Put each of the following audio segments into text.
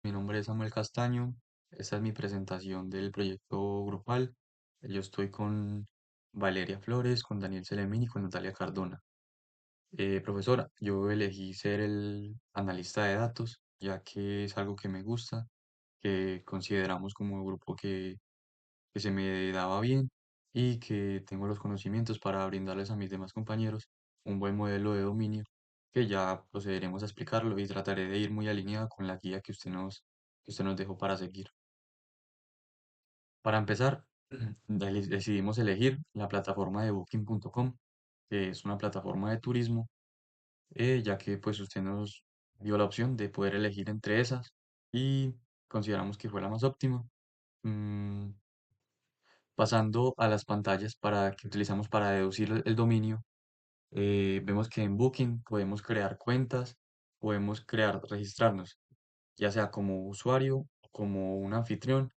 Mi nombre es Samuel Castaño. Esta es mi presentación del proyecto grupal. Yo estoy con Valeria Flores, con Daniel Selemín y con Natalia Cardona. Profesora, yo elegí ser el analista de datos, ya que es algo que me gusta, que consideramos como grupo que se me daba bien y que tengo los conocimientos para brindarles a mis demás compañeros un buen modelo de dominio que ya procederemos a explicarlo y trataré de ir muy alineado con la guía que usted nos dejó para seguir. Para empezar, decidimos elegir la plataforma de Booking.com, que es una plataforma de turismo, ya que pues usted nos dio la opción de poder elegir entre esas y consideramos que fue la más óptima. Mm, Pasando a las pantallas que utilizamos para deducir el dominio, vemos que en Booking podemos crear cuentas, podemos registrarnos, ya sea como usuario o como un anfitrión.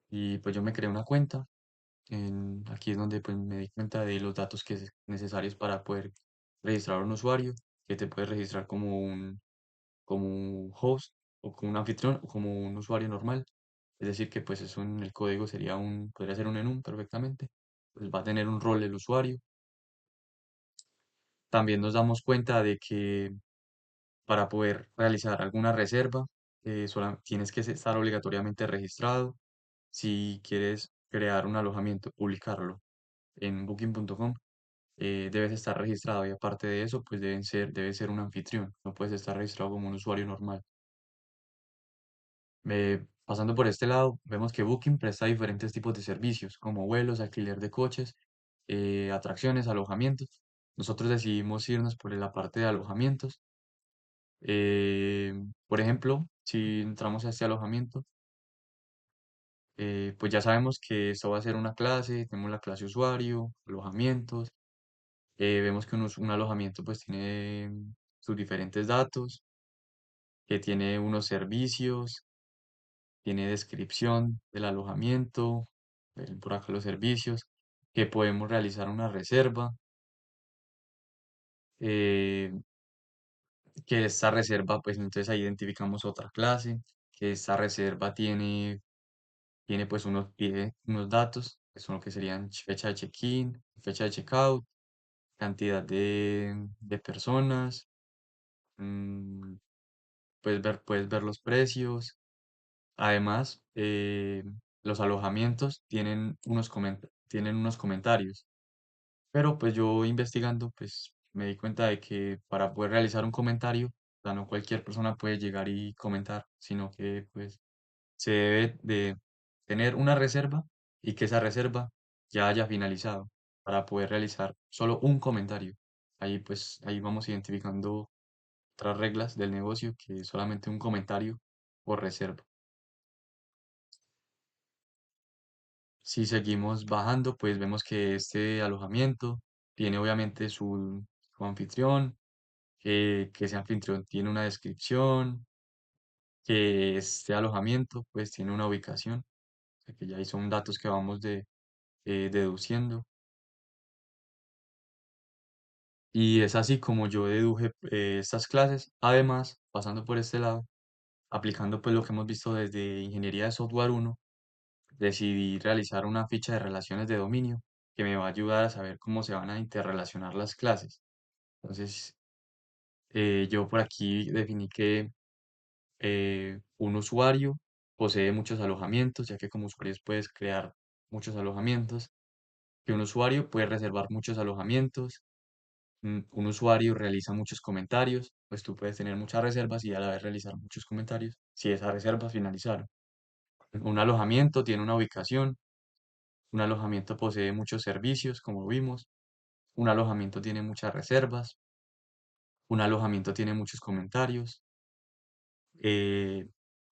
Y pues yo me creé una cuenta. Aquí es donde pues me di cuenta de los datos necesarios para poder registrar a un usuario, que te puedes registrar como un host o como un anfitrión o como un usuario normal. Es decir, que pues eso en el código podría ser un enum perfectamente. Pues va a tener un rol el usuario. También nos damos cuenta de que para poder realizar alguna reserva, tienes que estar obligatoriamente registrado. Si quieres crear un alojamiento, publicarlo en Booking.com, debes estar registrado y aparte de eso, pues debe ser un anfitrión. No puedes estar registrado como un usuario normal. Pasando por este lado, vemos que Booking presta diferentes tipos de servicios, como vuelos, alquiler de coches, atracciones, alojamientos. Nosotros decidimos irnos por la parte de alojamientos. Por ejemplo, si entramos a este alojamiento, pues ya sabemos que esto va a ser una clase, tenemos la clase usuario, alojamientos. Vemos que un alojamiento pues tiene sus diferentes datos, que tiene unos servicios, tiene descripción del alojamiento, por acá los servicios, que podemos realizar una reserva, eh, que esta reserva, pues entonces ahí identificamos otra clase, que esta reserva tiene pues pide unos datos, que son lo que serían fecha de check-in, fecha de check-out, cantidad de personas, mm, puedes ver los precios. Además, los alojamientos tienen unos comentarios, pero pues yo investigando, pues me di cuenta de que para poder realizar un comentario, o sea, no cualquier persona puede llegar y comentar, sino que pues se debe de tener una reserva y que esa reserva ya haya finalizado para poder realizar solo un comentario. Ahí vamos identificando otras reglas del negocio que solamente un comentario por reserva. Si seguimos bajando, pues vemos que este alojamiento tiene obviamente su anfitrión, que ese anfitrión tiene una descripción, que este alojamiento pues tiene una ubicación, o sea que ya ahí son datos que deduciendo. Y es así como yo deduje estas clases. Además, pasando por este lado, aplicando pues lo que hemos visto desde Ingeniería de Software uno, decidí realizar una ficha de relaciones de dominio que me va a ayudar a saber cómo se van a interrelacionar las clases. Entonces, yo por aquí definí que un usuario posee muchos alojamientos, ya que como usuarios puedes crear muchos alojamientos, que un usuario puede reservar muchos alojamientos, un usuario realiza muchos comentarios, pues tú puedes tener muchas reservas y a la vez realizar muchos comentarios si esas reservas finalizaron. Un alojamiento tiene una ubicación, un alojamiento posee muchos servicios, como vimos, un alojamiento tiene muchas reservas, un alojamiento tiene muchos comentarios, eh,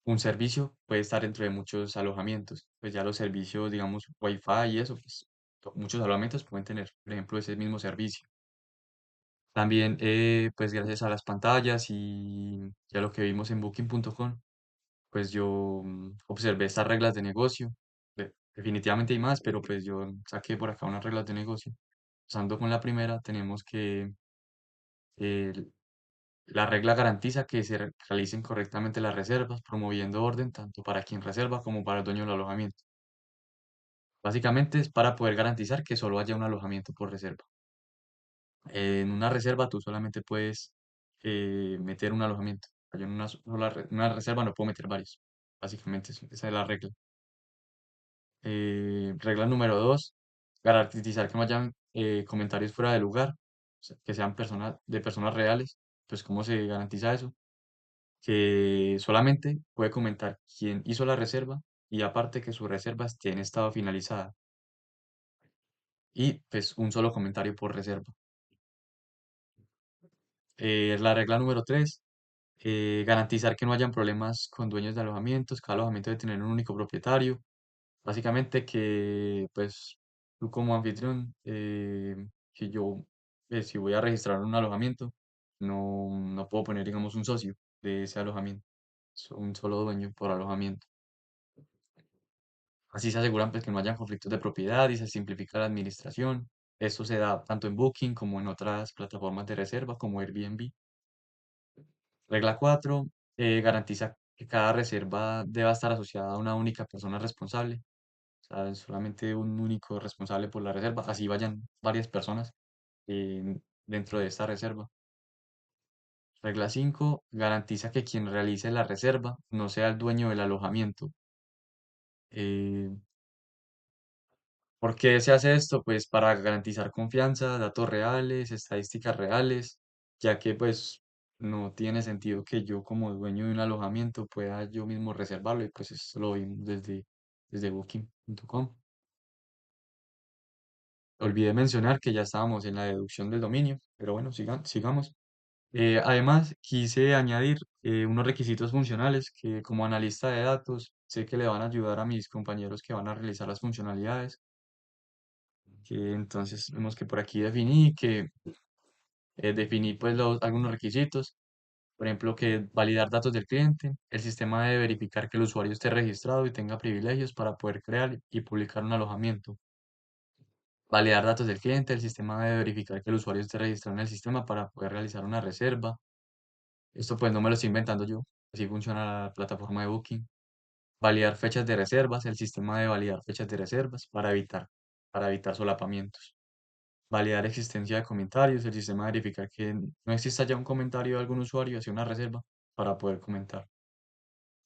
un servicio puede estar dentro de muchos alojamientos. Pues ya los servicios, digamos, Wi-Fi y eso, pues muchos alojamientos pueden tener, por ejemplo, ese mismo servicio. También, pues gracias a las pantallas y a lo que vimos en Booking.com, pues yo observé estas reglas de negocio. Definitivamente hay más, pero pues yo saqué por acá unas reglas de negocio. Pasando con la primera, tenemos que La regla garantiza que se realicen correctamente las reservas, promoviendo orden tanto para quien reserva como para el dueño del alojamiento. Básicamente es para poder garantizar que solo haya un alojamiento por reserva. En una reserva tú solamente puedes meter un alojamiento. Yo en una reserva no puedo meter varios. Básicamente esa es la regla. Regla número dos, garantizar que no hayan comentarios fuera de lugar, o sea, que sean de personas reales. Pues, ¿cómo se garantiza eso? Que solamente puede comentar quién hizo la reserva y aparte que su reserva esté en estado finalizada y pues un solo comentario por reserva. La regla número tres, garantizar que no hayan problemas con dueños de alojamientos, cada alojamiento debe tener un único propietario. Básicamente que, pues, tú como anfitrión, que yo, si voy a registrar un alojamiento, no puedo poner, digamos, un socio de ese alojamiento, un solo dueño por alojamiento. Así se aseguran, pues, que no haya conflictos de propiedad y se simplifica la administración. Esto se da tanto en Booking como en otras plataformas de reserva como Airbnb. Regla 4, garantiza que cada reserva deba estar asociada a una única persona responsable. O sea, solamente un único responsable por la reserva, así vayan varias personas dentro de esta reserva. Regla 5, garantiza que quien realice la reserva no sea el dueño del alojamiento. Eh, ¿Por qué se hace esto? Pues para garantizar confianza, datos reales, estadísticas reales, ya que pues no tiene sentido que yo como dueño de un alojamiento pueda yo mismo reservarlo y pues eso lo vimos desde booking.com. Olvidé mencionar que ya estábamos en la deducción del dominio, pero bueno, sigamos. Además, quise añadir unos requisitos funcionales que como analista de datos sé que le van a ayudar a mis compañeros que van a realizar las funcionalidades. Que entonces vemos que por aquí definí pues algunos requisitos. Por ejemplo, que validar datos del cliente. El sistema debe verificar que el usuario esté registrado y tenga privilegios para poder crear y publicar un alojamiento. Validar datos del cliente. El sistema debe verificar que el usuario esté registrado en el sistema para poder realizar una reserva. Esto pues no me lo estoy inventando yo. Así funciona la plataforma de Booking. Validar fechas de reservas. El sistema debe validar fechas de reservas para evitar solapamientos. Validar existencia de comentarios. El sistema debe verificar que no exista ya un comentario de algún usuario hacia una reserva para poder comentar.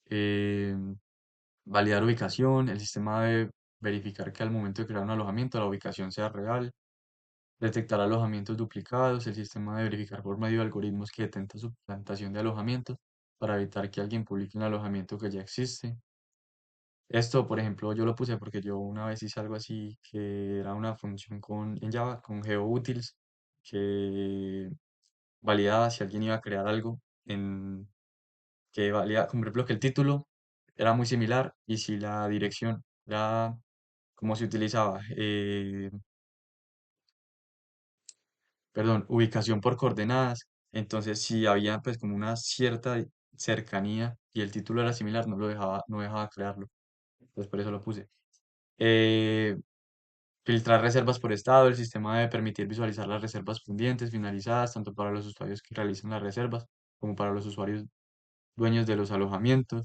Eh, Validar ubicación. El sistema debe verificar que al momento de crear un alojamiento la ubicación sea real. Detectar alojamientos duplicados. El sistema de verificar por medio de algoritmos que detectan suplantación de alojamientos para evitar que alguien publique un alojamiento que ya existe. Esto, por ejemplo, yo lo puse porque yo una vez hice algo así que era una función en Java, con GeoUtils, que validaba si alguien iba a crear algo que valía, como por ejemplo, que el título era muy similar y si la dirección era como se utilizaba, perdón, ubicación por coordenadas. Entonces, si había pues como una cierta cercanía y el título era similar, no dejaba crearlo. Entonces, por eso lo puse. Eh, Filtrar reservas por estado. El sistema debe permitir visualizar las reservas pendientes, finalizadas, tanto para los usuarios que realizan las reservas como para los usuarios dueños de los alojamientos.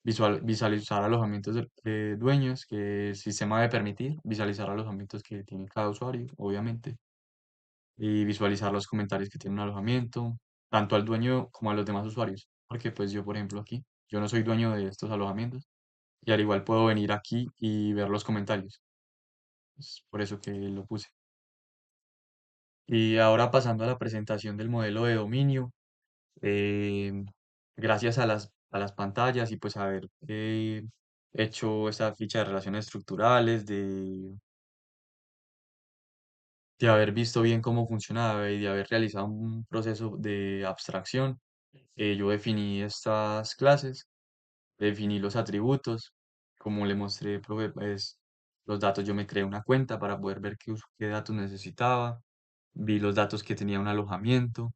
Visualizar alojamientos de dueños, que el sistema debe permitir visualizar alojamientos que tiene cada usuario, obviamente y visualizar los comentarios que tiene un alojamiento, tanto al dueño como a los demás usuarios. Porque pues yo, por ejemplo, aquí, yo no soy dueño de estos alojamientos y al igual puedo venir aquí y ver los comentarios. Es por eso que lo puse. Y ahora pasando a la presentación del modelo de dominio, eh, gracias a las pantallas y pues haber hecho esa ficha de relaciones estructurales, de haber visto bien cómo funcionaba y de haber realizado un proceso de abstracción, yo definí estas clases, definí los atributos, como le mostré, profe, pues, los datos, yo me creé una cuenta para poder ver qué datos necesitaba, vi los datos que tenía un alojamiento,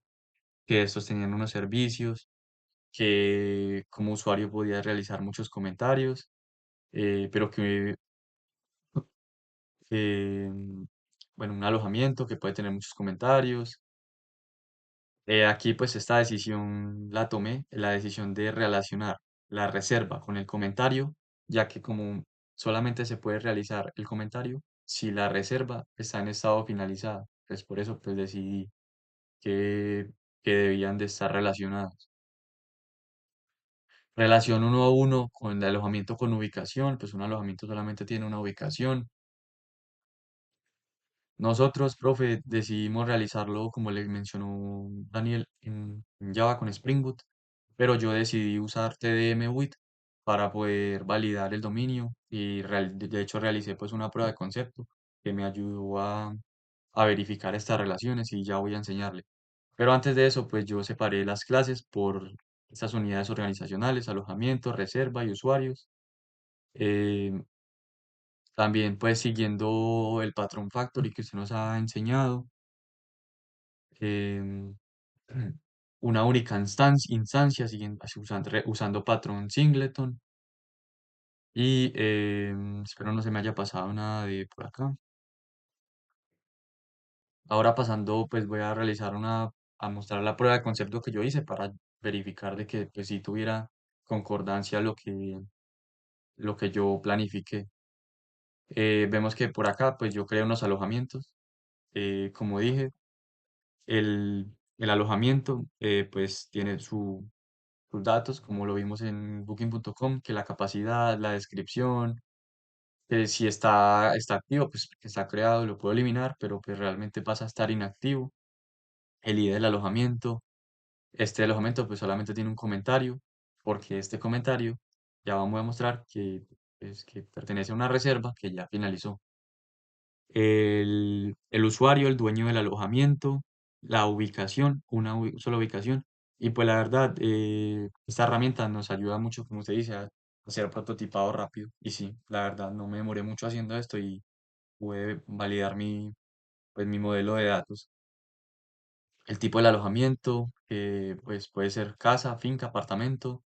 que estos tenían unos servicios, que como usuario podía realizar muchos comentarios, pero que, bueno, un alojamiento que puede tener muchos comentarios, Aquí pues esta decisión la tomé, la decisión de relacionar la reserva con el comentario, ya que como solamente se puede realizar el comentario si la reserva está en estado finalizado. Pues por eso pues decidí que, que debían de estar relacionadas. Relación uno a uno con el alojamiento con ubicación, pues un alojamiento solamente tiene una ubicación. Nosotros, profe, decidimos realizarlo, como le mencionó Daniel, en Java con Spring Boot, pero yo decidí usar TDM para poder validar el dominio y de hecho realicé pues una prueba de concepto que me ayudó a verificar estas relaciones y ya voy a enseñarle. Pero antes de eso, pues yo separé las clases por estas unidades organizacionales, alojamiento, reserva y usuarios. Eh, También pues siguiendo el patrón Factory que usted nos ha enseñado. em, una única instancia usando patrón singleton y espero no se me haya pasado nada de por acá. Ahora pasando, pues voy a realizar a mostrar la prueba de concepto que yo hice para verificar de que pues si tuviera concordancia lo que yo planifiqué. Vemos que por acá pues yo creé unos alojamientos. Como dije, el alojamiento pues tiene sus datos, como lo vimos en booking.com, que la capacidad, la descripción, que si está activo, pues que está creado, lo puedo eliminar, pero pues realmente pasa a estar inactivo. El ID del alojamiento. Este alojamiento pues solamente tiene un comentario, porque este comentario ya vamos a mostrar que pertenece a una reserva que ya finalizó. El usuario, el dueño del alojamiento, la ubicación, una sola ubicación. Y pues la verdad, esta herramienta nos ayuda mucho, como usted dice, a hacer prototipado rápido. Y sí, la verdad, no me demoré mucho haciendo esto y pude validar pues, mi modelo de datos. El tipo del alojamiento, pues puede ser casa, finca, apartamento.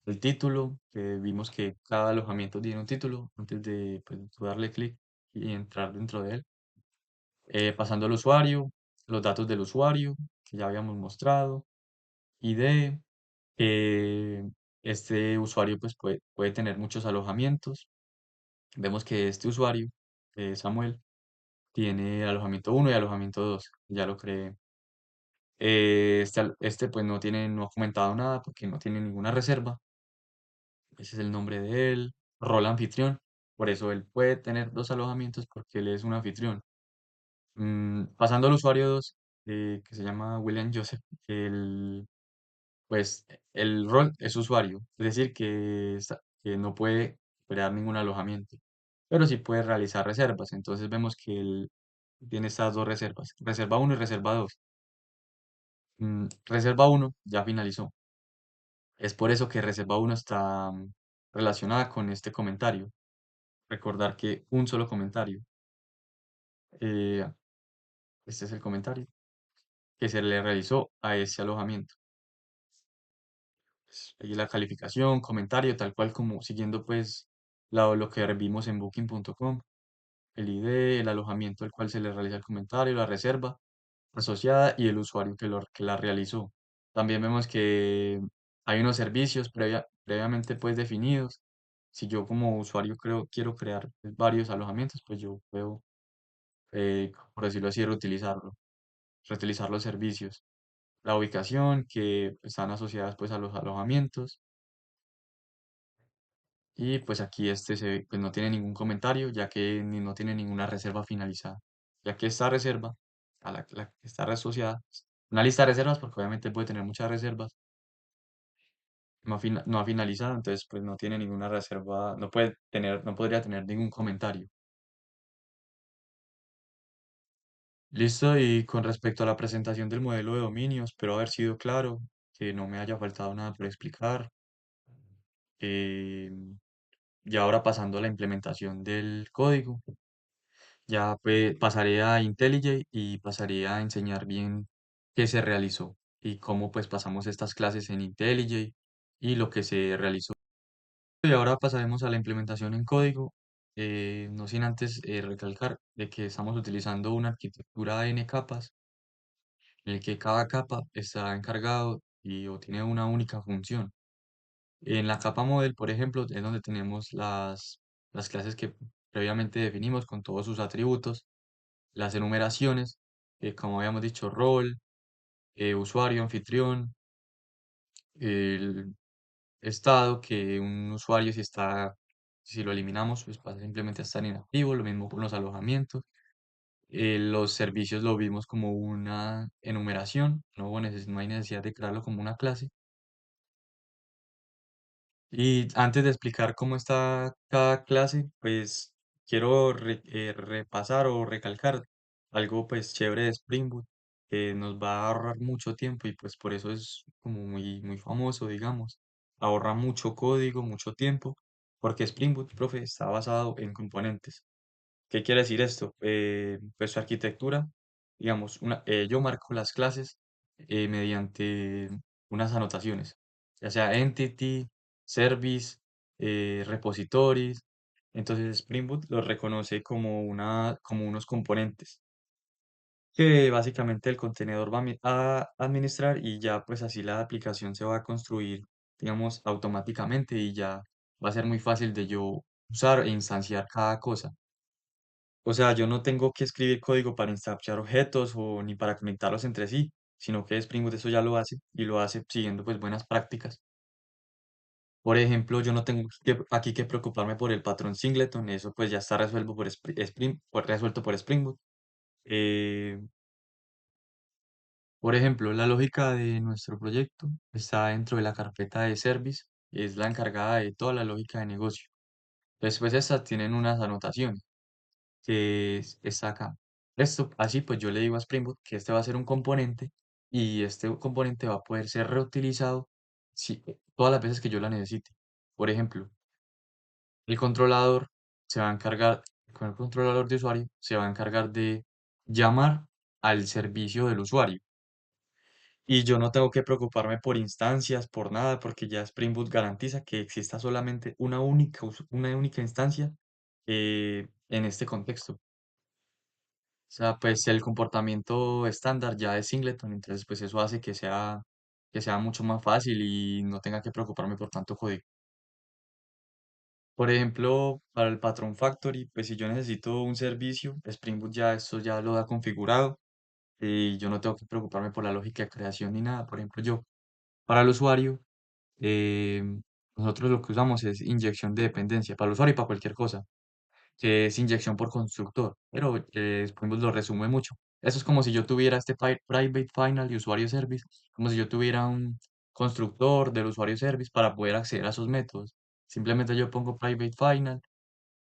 El título, que vimos que cada alojamiento tiene un título antes de pues, darle clic y entrar dentro de él. Pasando al usuario, los datos del usuario que ya habíamos mostrado, ID. Este usuario pues puede tener muchos alojamientos. Vemos que este usuario, Samuel, tiene alojamiento uno y alojamiento 2. Ya lo creé. Este pues no ha comentado nada porque no tiene ninguna reserva. Ese es el nombre de él. Rol anfitrión. Por eso él puede tener dos alojamientos porque él es un anfitrión. Pasando al usuario 2, que se llama William Joseph, pues el rol es usuario, es decir, que no puede crear ningún alojamiento, pero sí puede realizar reservas. Entonces vemos que él tiene estas dos reservas, reserva uno y reserva 2. Reserva uno ya finalizó. Es por eso que reserva uno está relacionada con este comentario. Recordar que un solo comentario, eh, este es el comentario que se le realizó a ese alojamiento. Ahí la calificación, comentario, tal cual como siguiendo pues lo que vimos en booking.com, el ID, el alojamiento al cual se le realiza el comentario, la reserva asociada y el usuario que la realizó. También vemos que hay unos servicios previamente pues definidos. Si yo como usuario quiero crear pues, varios alojamientos, pues yo puedo, por decirlo así, reutilizar los servicios. La ubicación que están asociadas pues a los alojamientos. Y pues aquí pues no tiene ningún comentario, ya que no tiene ninguna reserva finalizada. Ya que esta reserva, la que está asociada, una lista de reservas, porque obviamente puede tener muchas reservas, no ha finalizado, entonces pues no tiene ninguna reserva, no podría tener ningún comentario. Listo, y con respecto a la presentación del modelo de dominio, espero haber sido claro, que no me haya faltado nada por explicar. eh, y ahora pasando a la implementación del código. Ya pues, pasaré a IntelliJ y pasaré a enseñar bien qué se realizó y cómo pues pasamos estas clases en IntelliJ y lo que se realizó. Y ahora pasaremos a la implementación en código, no sin antes recalcar de que estamos utilizando una arquitectura N capas en el que cada capa está encargado y o tiene una única función. En la capa model, por ejemplo, es donde tenemos las clases que previamente definimos con todos sus atributos, las enumeraciones, como habíamos dicho, rol, usuario, anfitrión, el estado, que un usuario si lo eliminamos, pues pasa simplemente a estar inactivo, lo mismo con los alojamientos. Los servicios lo vimos como una enumeración, no hay necesidad de crearlo como una clase. Y antes de explicar cómo está cada clase, pues quiero repasar o recalcar algo pues chévere de Spring Boot, que nos va a ahorrar mucho tiempo y pues por eso es como muy famoso, digamos. Ahorra mucho código, mucho tiempo, porque Spring Boot, profe, está basado en componentes. ¿Qué quiere decir esto? Pues su arquitectura, digamos, yo marco las clases mediante unas anotaciones, ya sea entity, service, repositories. Entonces Spring Boot los reconoce como unos componentes que básicamente el contenedor va a administrar y ya pues así la aplicación se va a construir, digamos, automáticamente y ya va a ser muy fácil de yo usar e instanciar cada cosa. O sea, yo no tengo que escribir código para instanciar objetos o ni para conectarlos entre sí, sino que Spring Boot eso ya lo hace y lo hace siguiendo pues buenas prácticas. Por ejemplo, yo no tengo aquí que preocuparme por el patrón singleton, eso pues ya está resuelto resuelto por Spring Boot. Eh, por ejemplo, la lógica de nuestro proyecto está dentro de la carpeta de service, es la encargada de toda la lógica de negocio. Después estas tienen unas anotaciones. Está acá. Esto, así pues yo le digo a Spring Boot que este va a ser un componente y este componente va a poder ser reutilizado todas las veces que yo la necesite. Por ejemplo, el controlador se va a encargar, con el controlador de usuario, se va a encargar de llamar al servicio del usuario. Y yo no tengo que preocuparme por instancias, por nada, porque ya Spring Boot garantiza que exista solamente una única instancia en este contexto. O sea, pues el comportamiento estándar ya es singleton, entonces pues eso hace que sea mucho más fácil y no tenga que preocuparme por tanto código. Por ejemplo, para el patrón factory, pues si yo necesito un servicio, Spring Boot ya esto ya lo da configurado y yo no tengo que preocuparme por la lógica de creación ni nada. Por ejemplo, para el usuario, eh, nosotros lo que usamos es inyección de dependencia para el usuario y para cualquier cosa, que es inyección por constructor, pero Spring Boot lo resume mucho. Eso es como si yo tuviera este private final y usuario service, como si yo tuviera un constructor del usuario service para poder acceder a esos métodos. Simplemente yo pongo private final,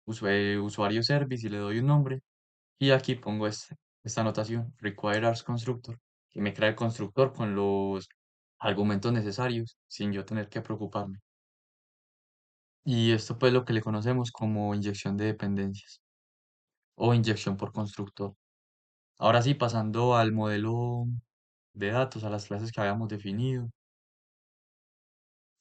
usuario service y le doy un nombre y aquí pongo esta anotación, require as constructor, que me crea el constructor con los argumentos necesarios sin yo tener que preocuparme. Y esto pues lo que le conocemos como inyección de dependencias o inyección por constructor. Ahora sí, pasando al modelo de datos, a las clases que habíamos definido,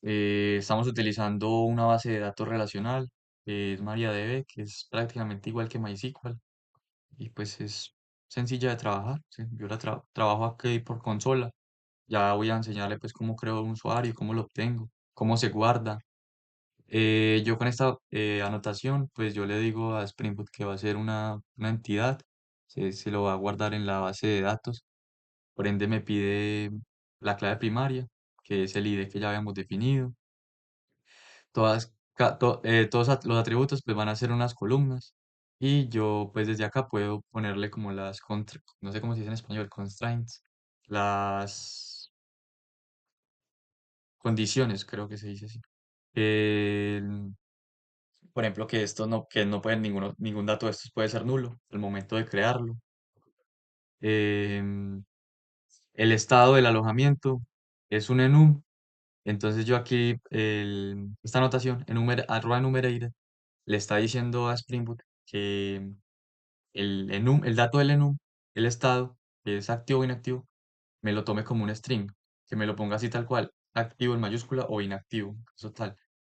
estamos utilizando una base de datos relacional, que es MariaDB, que es prácticamente igual que MySQL, y pues es sencilla de trabajar. ¿Sí? Yo trabajo aquí por consola, ya voy a enseñarle pues cómo creo un usuario, cómo lo obtengo, cómo se guarda. Yo con esta anotación, pues yo le digo a Spring Boot que va a ser una entidad, se lo va a guardar en la base de datos. Por ende me pide la clave primaria, que es el ID que ya habíamos definido. Todos los atributos pues van a ser unas columnas. Y yo pues desde acá puedo ponerle como no sé cómo se dice en español, constraints, las condiciones, creo que se dice así. El- por ejemplo, que no puede ningún dato de estos puede ser nulo al momento de crearlo. Em, el estado del alojamiento es un enum. Entonces yo aquí, esta anotación, enumerated, le está diciendo a Spring Boot que el dato del enum, el estado, que es activo o inactivo, me lo tome como un string, que me lo ponga así tal cual, activo en mayúscula o inactivo, eso tal.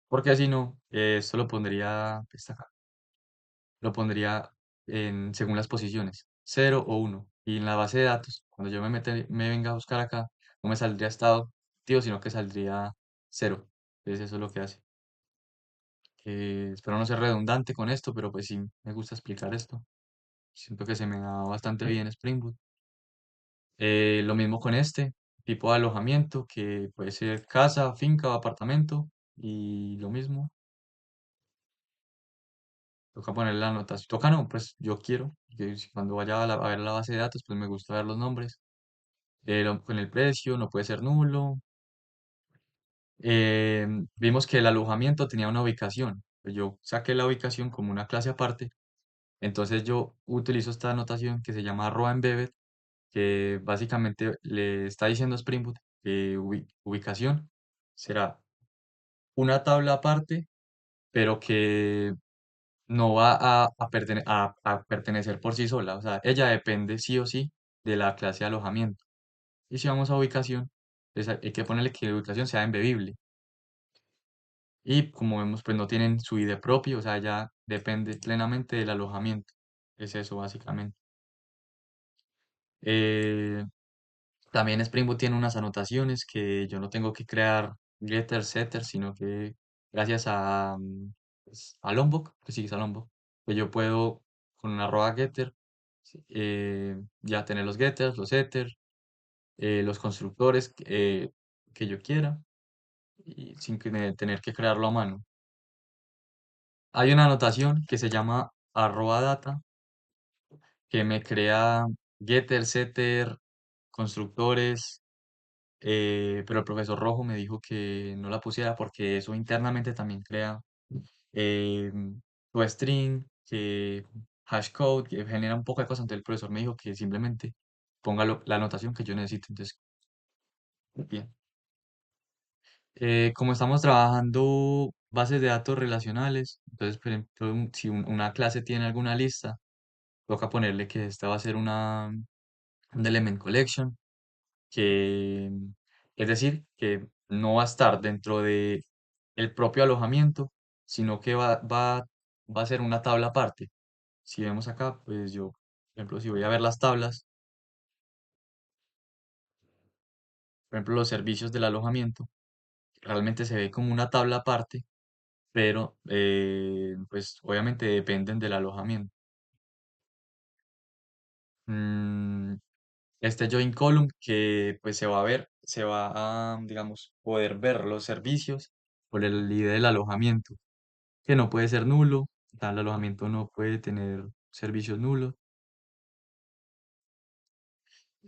Porque si no, esto lo pondría según las posiciones, 0 o 1. Y en la base de datos, cuando yo me venga a buscar acá, no me saldría estado activo, sino que saldría cero. Entonces eso es lo que hace. Espero no ser redundante con esto, pero pues sí me gusta explicar esto. Siento que se me da bastante bien Spring Boot. Lo mismo con este tipo de alojamiento, que puede ser casa, finca o apartamento. Y lo mismo, toca poner la anotación. Toca no, pues yo quiero. Que cuando vaya a ver la base de datos, pues me gusta ver los nombres. Con el precio, no puede ser nulo. Vimos que el alojamiento tenía una ubicación. Pues yo saqué la ubicación como una clase aparte. Entonces yo utilizo esta anotación que se llama arroba embedded, que básicamente le está diciendo a Spring Boot que ubicación será una tabla aparte, pero que no va a pertenecer por sí sola. O sea, ella depende sí o sí de la clase de alojamiento. Y si vamos a ubicación, pues hay que ponerle que la ubicación sea embebible. Y como vemos, pues no tienen su ID propio, o sea, ya depende plenamente del alojamiento. Es eso, básicamente. Eh, También Spring Boot tiene unas anotaciones que yo no tengo que crear getter, setter, sino que gracias a, pues, a Lombok, que sí, es a Lombok, pues yo puedo con una arroba getter sí, ya tener los getters, los setters, los constructores que yo quiera y sin tener que crearlo a mano. Hay una anotación que se llama arroba data que me crea getter, setter, constructores, pero el profesor Rojo me dijo que no la pusiera porque eso internamente también crea eh, toString, que hashcode, que genera un poco de cosas. Entonces el profesor me dijo que simplemente ponga la anotación que yo necesito. Entonces, bien. Como estamos trabajando bases de datos relacionales, entonces, por ejemplo, si una clase tiene alguna lista, toca ponerle que esta va a ser un element collection que, es decir, que no va a estar dentro de el propio alojamiento, sino que va a ser una tabla aparte. Si vemos acá, pues yo, por ejemplo, si voy a ver las tablas, por ejemplo, los servicios del alojamiento, realmente se ve como una tabla aparte, pero pues obviamente dependen del alojamiento. Mm, este join column que pues se va a ver, se va a, digamos, poder ver los servicios por el ID del alojamiento, que no puede ser nulo, tal alojamiento no puede tener servicios nulos.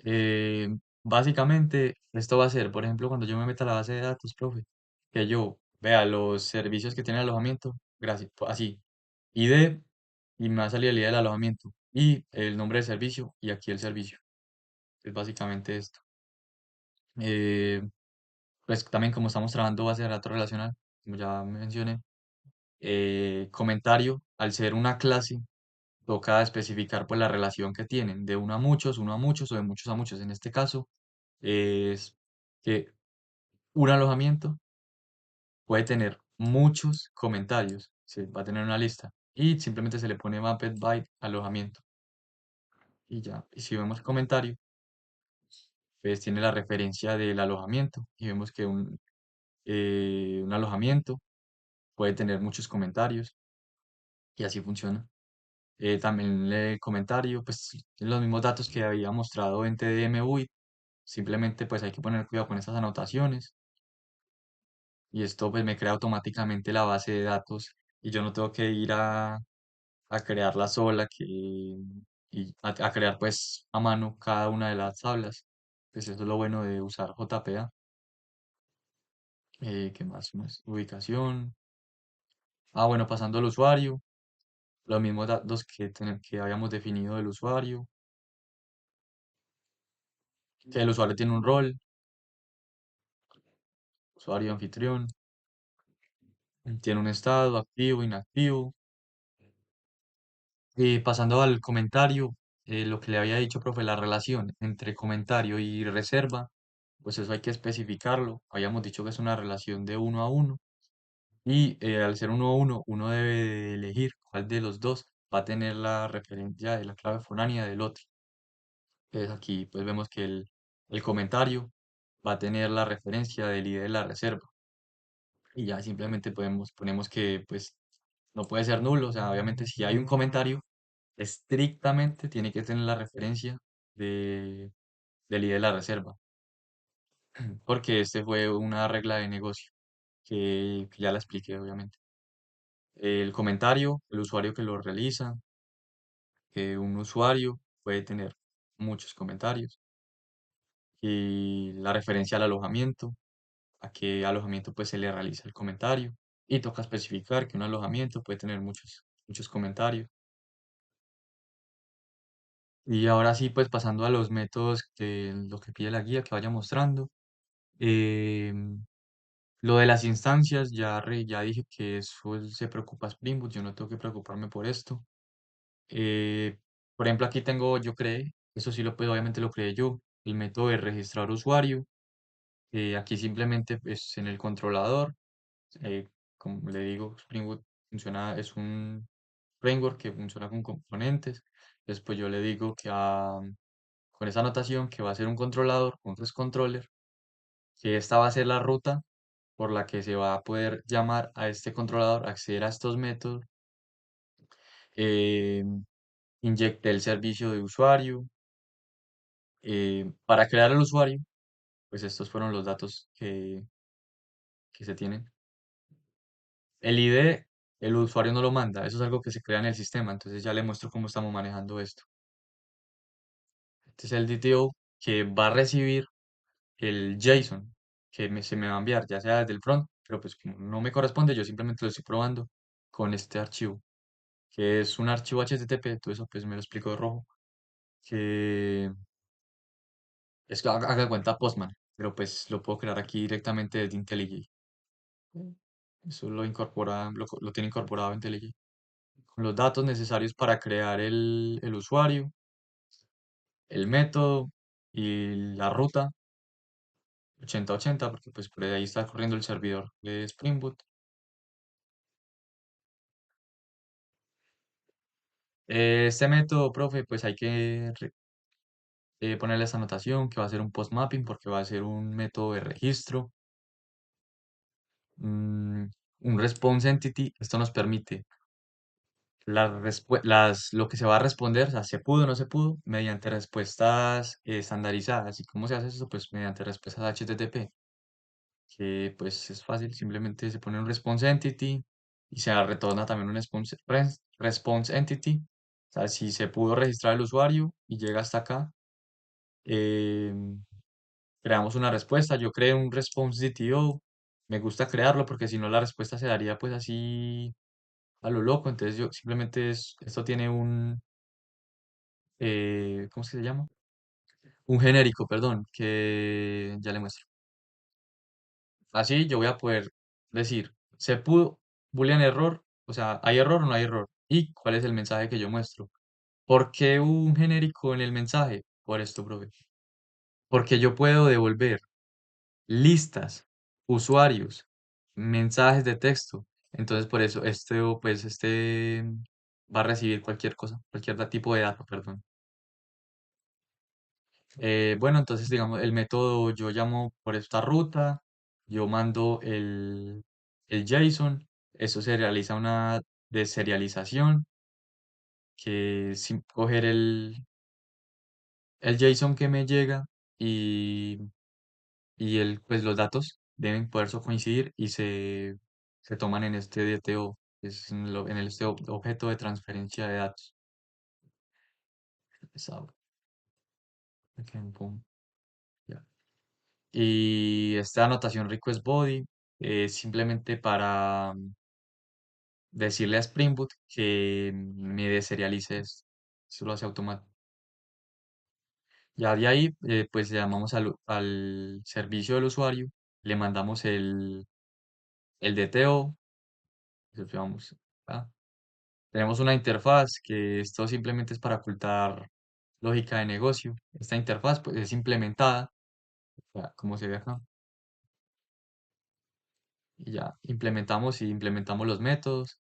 Eh, Básicamente, esto va a ser, por ejemplo, cuando yo me meta a la base de datos, profe, que yo vea los servicios que tiene el alojamiento, gracias, así, ID, y me va a salir el ID del alojamiento, y el nombre del servicio, y aquí el servicio. Es básicamente esto. Eh, pues también como estamos trabajando base de datos relacional, como ya mencioné, comentario, al ser una clase, toca especificar pues la relación que tienen, de uno a muchos o de muchos a muchos. En este caso, es que un alojamiento puede tener muchos comentarios, se va a tener una lista y simplemente se le pone mapped by alojamiento y ya. Y si vemos el comentario, pues tiene la referencia del alojamiento y vemos que un alojamiento puede tener muchos comentarios y así funciona. También el comentario, pues los mismos datos que había mostrado en TDM UI, simplemente pues hay que poner cuidado con estas anotaciones y esto pues me crea automáticamente la base de datos y yo no tengo que ir a crearla sola y a crear pues a mano cada una de las tablas. Pues eso es lo bueno de usar JPA. ¿Qué más? Ubicación. Ah, bueno, pasando al usuario, los mismos datos que habíamos definido del usuario, que el usuario tiene un rol, usuario anfitrión, tiene un estado activo, inactivo. Y pasando al comentario, lo que le había dicho, profe, la relación entre comentario y reserva, pues eso hay que especificarlo. Habíamos dicho que es una relación de uno a uno y al ser uno a uno, uno debe de elegir cuál de los dos va a tener la referencia de la clave foránea del otro. Entonces aquí pues vemos que el comentario va a tener la referencia del ID de la reserva. Y ya simplemente ponemos que pues no puede ser nulo. O sea, obviamente si hay un comentario, estrictamente tiene que tener la referencia de, del ID de la reserva. Porque este fue una regla de negocio que ya la expliqué, obviamente. El comentario, el usuario que lo realiza, que un usuario puede tener muchos comentarios. Y la referencia al alojamiento, a qué alojamiento pues se le realiza el comentario. Y toca especificar que un alojamiento puede tener muchos comentarios. Y ahora sí, pues pasando a los métodos que lo que pide la guía que vaya mostrando. em, lo de las instancias, ya dije que eso se preocupa Spring Boot, yo no tengo que preocuparme por esto. Eh, por ejemplo, aquí tengo, yo creé, eso sí lo puedo, obviamente lo creé yo, el método de registrar usuario. Aquí simplemente pues, en el controlador, eh, como le digo, Spring Boot funciona, es un framework que funciona con componentes. Después yo le digo que con esa anotación que va a ser un controlador, un REST controller, que esta va a ser la ruta por la que se va a poder llamar a este controlador, acceder a estos métodos. eh, Inyecté el servicio de usuario. Para crear el usuario, pues estos fueron los datos que se tienen. El ID, el usuario no lo manda, eso es algo que se crea en el sistema, entonces ya le muestro cómo estamos manejando esto. Este es el DTO que va a recibir el JSON se me va a enviar, ya sea desde el front, pero pues como no me corresponde, yo simplemente lo estoy probando con este archivo, que es un archivo HTTP, todo eso pues me lo explico de rojo, que es que haga de cuenta Postman, pero pues lo puedo crear aquí directamente desde IntelliJ. Eso lo incorpora, lo tiene incorporado IntelliJ. Con los datos necesarios para crear el usuario, el método y la ruta 8080, porque pues por ahí está corriendo el servidor de Spring Boot. Este método, profe, pues hay que ponerle esta anotación que va a ser un post mapping porque va a ser un método de registro. mm, un response entity, esto nos permite lo que se va a responder, o sea, se pudo o no se pudo, mediante respuestas estandarizadas. ¿Y cómo se hace eso? Pues mediante respuestas HTTP, que pues es fácil, simplemente se pone un response entity y se retorna también un response entity. O sea, si se pudo registrar el usuario y llega hasta acá, eh, creamos una respuesta. Yo creé un response DTO, me gusta crearlo porque si no la respuesta se daría pues así a lo loco. Entonces yo simplemente esto tiene ¿cómo es que se llama? Un genérico, perdón, que ya le muestro. Así yo voy a poder decir, se pudo, boolean error, o sea, ¿hay error o no hay error? ¿Y cuál es el mensaje que yo muestro? ¿Por qué un genérico en el mensaje? Por esto, profe. Porque yo puedo devolver listas, usuarios, mensajes de texto. Entonces, por eso, este va a recibir cualquier cosa, cualquier tipo de dato, perdón. Bueno, entonces digamos, el método yo llamo por esta ruta, yo mando el JSON, eso se realiza una deserialización, que es coger el JSON que me llega y, pues los datos deben poder coincidir y se toman en este DTO, que es en este objeto de transferencia de datos. Esa- ok, pum, ya. Y esta anotación request body es simplemente para decirle a Spring Boot que me deserialice esto. Eso lo hace automático. Ya de ahí, pues llamamos al servicio del usuario, le mandamos el DTO, pues, vamos, ah, tenemos una interfaz que esto simplemente es para ocultar lógica de negocio. Esta interfaz pues es implementada, como se ve acá, y ya implementamos los métodos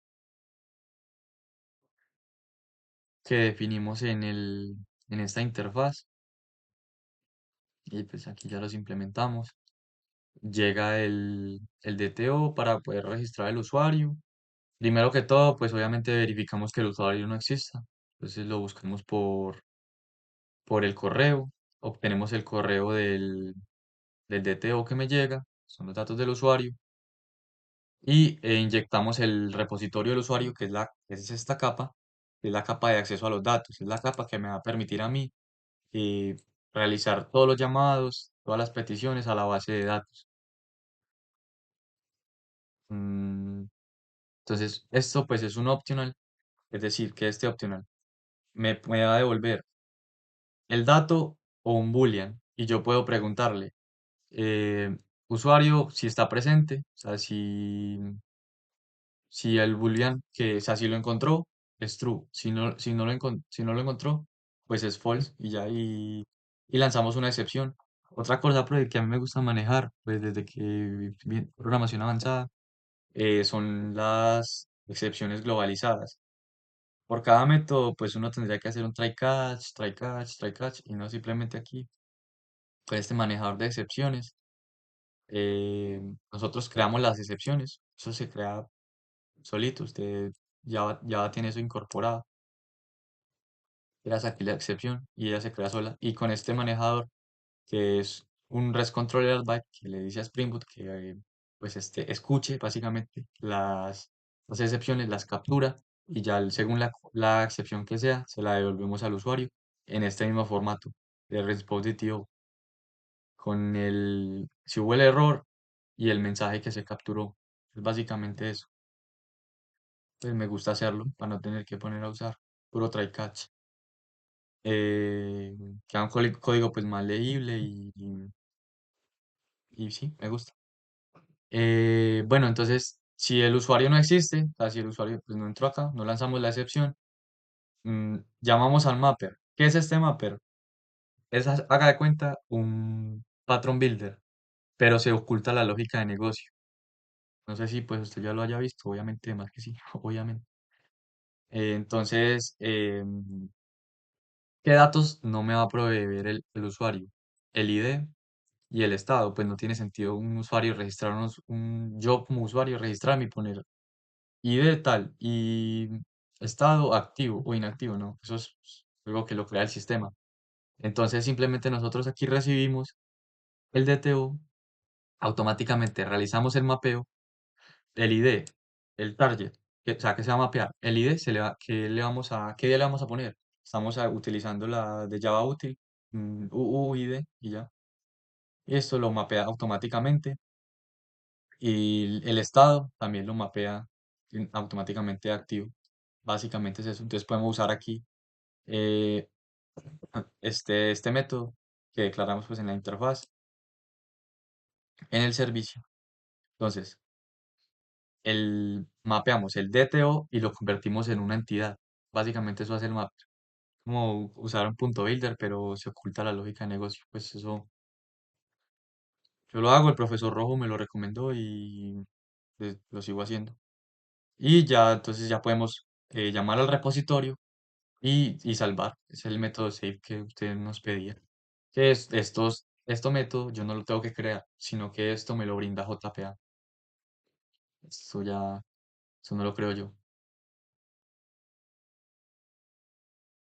que definimos en esta interfaz. y pues aquí ya los implementamos. Llega el DTO para poder registrar el usuario. Primero que todo, pues obviamente verificamos que el usuario no exista. Entonces lo buscamos por el correo, obtenemos el correo del DTO que me llega, son los datos del usuario, y inyectamos el repositorio del usuario, que es esta capa, que es la capa de acceso a los datos, es la capa que me va a permitir a mí eh, realizar todos los llamados, todas las peticiones a la base de datos. Mm, Entonces, esto pues es un optional, es decir, que este optional me va a devolver el dato o un boolean, y yo puedo preguntarle, eh, usuario, si está presente, o sea, si el boolean que, o sea, si lo encontró, es true. Si no lo encontró, pues es false y ya, y lanzamos una excepción. Otra cosa que a mí me gusta manejar, pues desde que vi programación avanzada, son las excepciones globalizadas. Por cada método, pues uno tendría que hacer un try catch, try catch, try catch, y no simplemente aquí, con este manejador de excepciones. eh, Nosotros creamos las excepciones. Eso se crea solito, usted ya tiene eso incorporado. Creas aquí la excepción y ella se crea sola. Y con este manejador, que es un REST controller back, que le dice a Spring Boot que pues escuche básicamente las excepciones, las captura, y ya según la excepción que sea, se la devolvemos al usuario en este mismo formato de repositorio, con si hubo el error y el mensaje que se capturó. Es básicamente eso. Pues me gusta hacerlo para no tener que poner a usar puro try catch. eh, Queda un código pues más leíble y sí, me gusta. Bueno, entonces, si el usuario no existe, o sea, si el usuario pues no entró acá, no lanzamos la excepción, llamamos al mapper. ¿Qué es este mapper? Haga de cuenta, un pattern builder, pero se oculta la lógica de negocio. No sé si pues usted ya lo haya visto, obviamente, más que sí, obviamente. Entonces, ¿qué datos no me va a proveer el usuario? El ID y el estado. Pues no tiene sentido un usuario registrarnos, yo como usuario registrarme y poner ID tal y estado activo o inactivo, ¿no? Eso es algo que lo crea el sistema. Entonces simplemente nosotros aquí recibimos el DTO, automáticamente realizamos el mapeo, el ID, el target, o sea, que se va a mapear, el ID ¿qué día le vamos a poner? Estamos utilizando la de Java útil, UUID y ya. Y esto lo mapea automáticamente. Y el estado también lo mapea automáticamente activo. Básicamente es eso. Entonces podemos usar aquí eh, este método que declaramos pues en la interfaz, en el servicio. Entonces, mapeamos el DTO y lo convertimos en una entidad. Básicamente eso hace el map. Como usar un punto builder, pero se oculta la lógica de negocio. Pues eso yo lo hago, el profesor Rojo me lo recomendó y pues, lo sigo haciendo. Y ya, entonces ya podemos llamar al repositorio y salvar. Es el método save que usted nos pedía. Que es este método yo no lo tengo que crear, sino que esto me lo brinda JPA. Esto ya, eso no lo creo yo.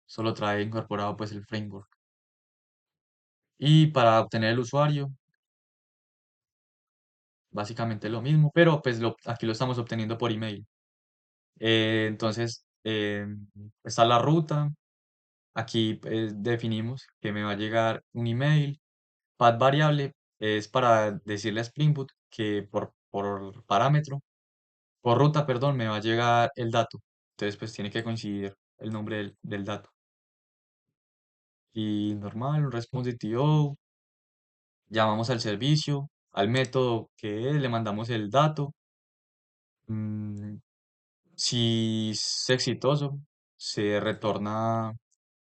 Solo trae incorporado pues el framework. Y para obtener el usuario, básicamente lo mismo, pero pues aquí lo estamos obteniendo por email. Entonces, está la ruta. Aquí definimos que me va a llegar un email. Path variable es para decirle a Spring Boot que por parámetro, por ruta, perdón, me va a llegar el dato. Entonces, pues tiene que coincidir el nombre del dato. Y normal, un response DTO, llamamos al servicio, al método que es, le mandamos el dato. mm, si es exitoso, se retorna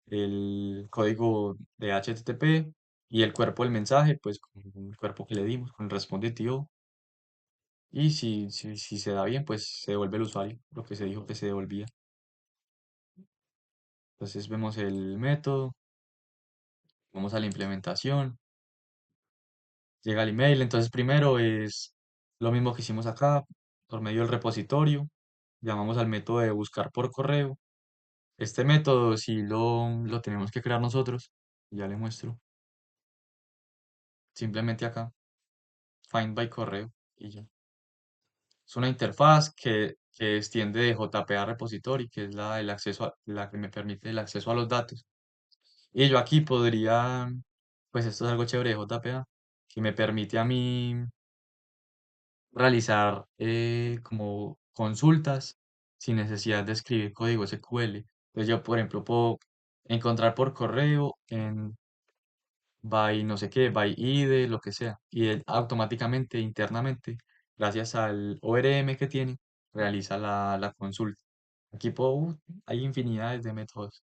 el código de HTTP y el cuerpo del mensaje, pues con el cuerpo que le dimos, con el response DTO. Y si se da bien, pues se devuelve el usuario, lo que se dijo que se devolvía. Entonces vemos el método, vamos a la implementación. llega el email. Entonces primero es lo mismo que hicimos acá, por medio del repositorio, llamamos al método de buscar por correo. Este método sí lo tenemos que crear nosotros, ya le muestro, simplemente acá, find by correo y ya. Es una interfaz que extiende de JP a repository, que es el acceso la que me permite el acceso a los datos. Y yo aquí podría, pues esto es algo chévere de JPA, que me permite a mí realizar como consultas sin necesidad de escribir código SQL. Entonces yo, por ejemplo, puedo encontrar por correo en by no sé qué, by IDE, lo que sea, y él automáticamente, internamente, gracias al ORM que tiene, realiza la consulta. Aquí hay infinidades de métodos.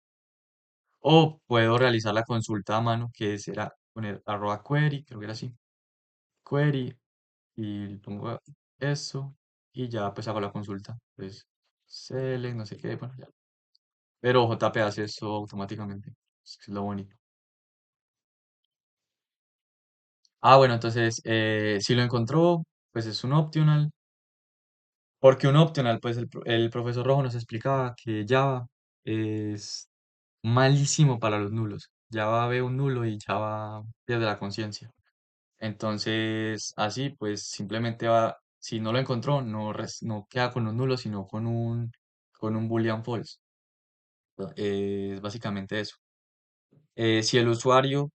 O puedo realizar la consulta a mano, que será poner arroba query, creo que era así, query, y pongo eso, y ya pues hago la consulta. Pues select, no sé qué, bueno, ya. Pero JP hace eso automáticamente. Es lo bonito. Ah, bueno, entonces, si lo encontró, pues es un optional. Porque un optional, pues el profesor Rojo nos explicaba que Java es malísimo para los nulos. Java ve un nulo y Java pierde la conciencia. Entonces, así, pues simplemente va, si no lo encontró, no queda con un nulo, sino con un boolean false. Es básicamente eso. Si el usuario,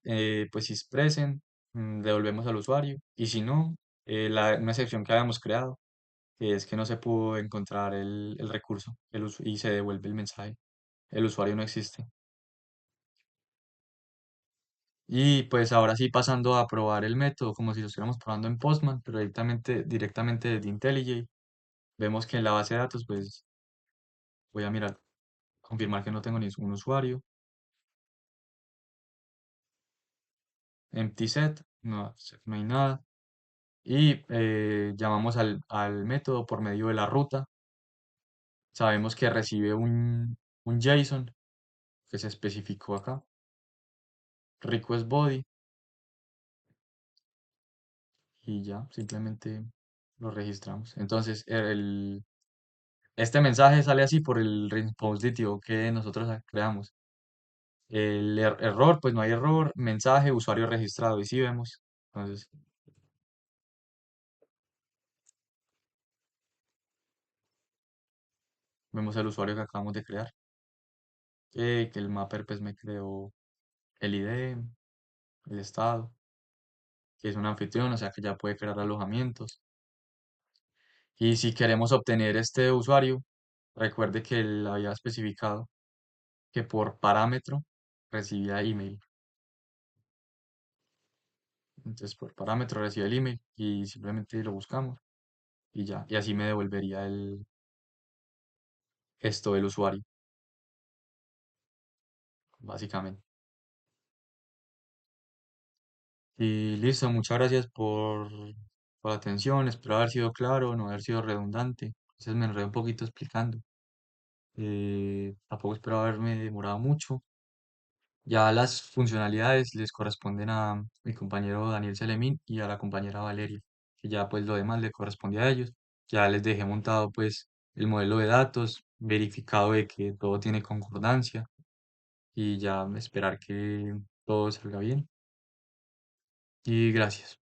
pues si es present, devolvemos al usuario. Y si no, una excepción que habíamos creado, que es que no se pudo encontrar el recurso y se devuelve el mensaje. El usuario no existe. Y pues ahora sí pasando a probar el método como si lo estuviéramos probando en Postman, pero directamente desde IntelliJ. Vemos que en la base de datos, pues voy a mirar, confirmar que no tengo ningún usuario. Empty set, no, no hay nada. Y llamamos al método por medio de la ruta. Sabemos que recibe un JSON que se especificó acá, request body, y ya, simplemente lo registramos. Entonces, este mensaje sale así por el repositorio que nosotros creamos. El error, pues no hay error, mensaje, usuario registrado, y sí vemos. Entonces, vemos el usuario que acabamos de crear, que el mapper pues me creó el ID, el estado, que es un anfitrión, o sea que ya puede crear alojamientos. Y si queremos obtener este usuario, recuerde que él había especificado que por parámetro recibía email. Entonces por parámetro recibe el email y simplemente lo buscamos y ya. Y así me devolvería esto del usuario, básicamente. Y listo, muchas gracias por la atención. Espero haber sido claro, no haber sido redundante. Entonces me enredé un poquito explicando. Tampoco espero haberme demorado mucho. Ya las funcionalidades les corresponden a mi compañero Daniel Selemín y a la compañera Valeria, que ya pues lo demás le corresponde a ellos. Ya les dejé montado pues el modelo de datos, verificado de que todo tiene concordancia y ya esperar que todo salga bien. Y gracias.